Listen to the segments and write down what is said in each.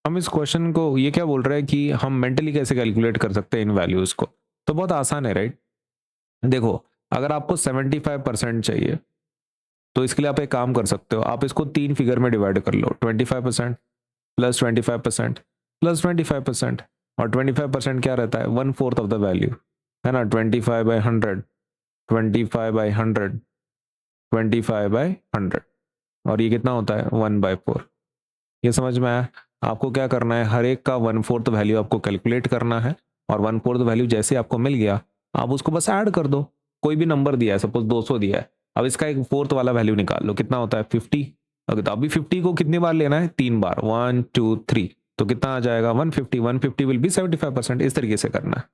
हम इस क्वेश्चन को ये क्या बोल रहे हैं कि हम मेंटली कैसे कैलकुलेट कर सकते हैं इन वैल्यूज को। तो बहुत आसान है, राइट। देखो, अगर आपको 75% चाहिए तो इसके लिए आप एक काम कर सकते हो, आप इसको 3 फिगर में डिवाइड कर लो, 25% प्लस 25% प्लस 25%। और 25% क्या रहता है, 1/4 ऑफ द वैल्यू, है ना। 25/100, 25/100, 25/100, और ये कितना होता है 1/4। ये समझ में आया। आपको क्या करना है, हर एक का 1/4 वैल्यू आपको कैलकुलेट करना है, और 1/4 वैल्यू जैसे आपको मिल गया आप उसको बस ऐड कर दो। कोई भी नंबर दिया है, सपोज 200 दिया है, अब इसका एक फोर्थ वाला वैल्यू निकाल लो, कितना होता है 50। अगर तो अभी 50 को कितनी बार लेना है, 3 बार, 1 2 3, तो कितना आ जाएगा 150। 150 विल बी 75%। इस तरीके से करना है,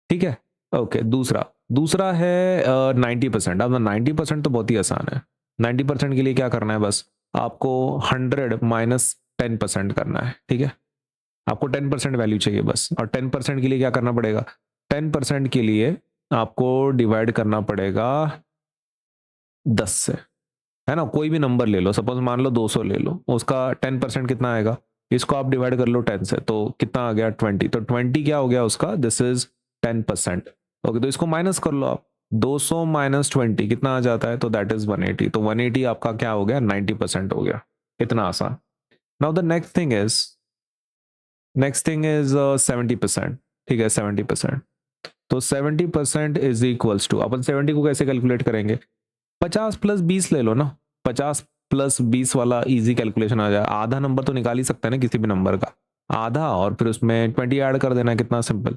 ठीक है। ओके, दूसरा दूसरा है 90%। अब 90% तो बहुत ही आसान है। 90% के लिए क्या करना है, बस आपको 100 माइनस 10% करना है, ठीक है। आपको 10% वैल्यू चाहिए बस, और 10% के लिए क्या करना पड़ेगा, 10% के लिए आपको डिवाइड करना पड़ेगा 10 से, है ना। कोई भी नंबर ले लो, सपोज मान लो 200 ले लो, उसका 10% कितना आएगा, इसको आप डिवाइड कर लो 10 से, तो कितना आ गया 20। तो 20 क्या हो गया उसका, दिस इज 10%। ओके, तो इसको माइनस कर लो आप, 200 माइनस 20 कितना आ जाता है, तो दैट इज 180। तो 180 आपका क्या हो गया, 90% हो गया। इतना आसान। Now the next thing is 70%, ठीक है 70%। तो 70% इज इक्वल्स टू, अपन 70 को कैसे कैलकुलेट करेंगे, 50 प्लस 20 ले लो ना। 50 प्लस 20 वाला इजी कैलकुलेशन आ जाए, आधा नंबर तो निकाल ही सकता है ना किसी भी नंबर का, आधा, और फिर उसमें 20 ऐड कर देना, कितना सिंपल,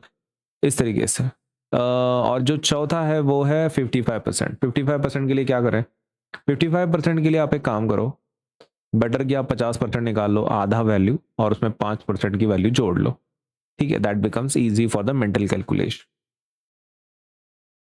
इस तरीके से। और जो चौथा है वो है 55%। 55% के लिए क्या करें, 55% के लिए आप एक काम करो, बेटर कि आप 50% निकाल लो, आधा वैल्यू, और उसमें 5% की वैल्यू जोड़ लो, ठीक है। That becomes easy for the mental calculation.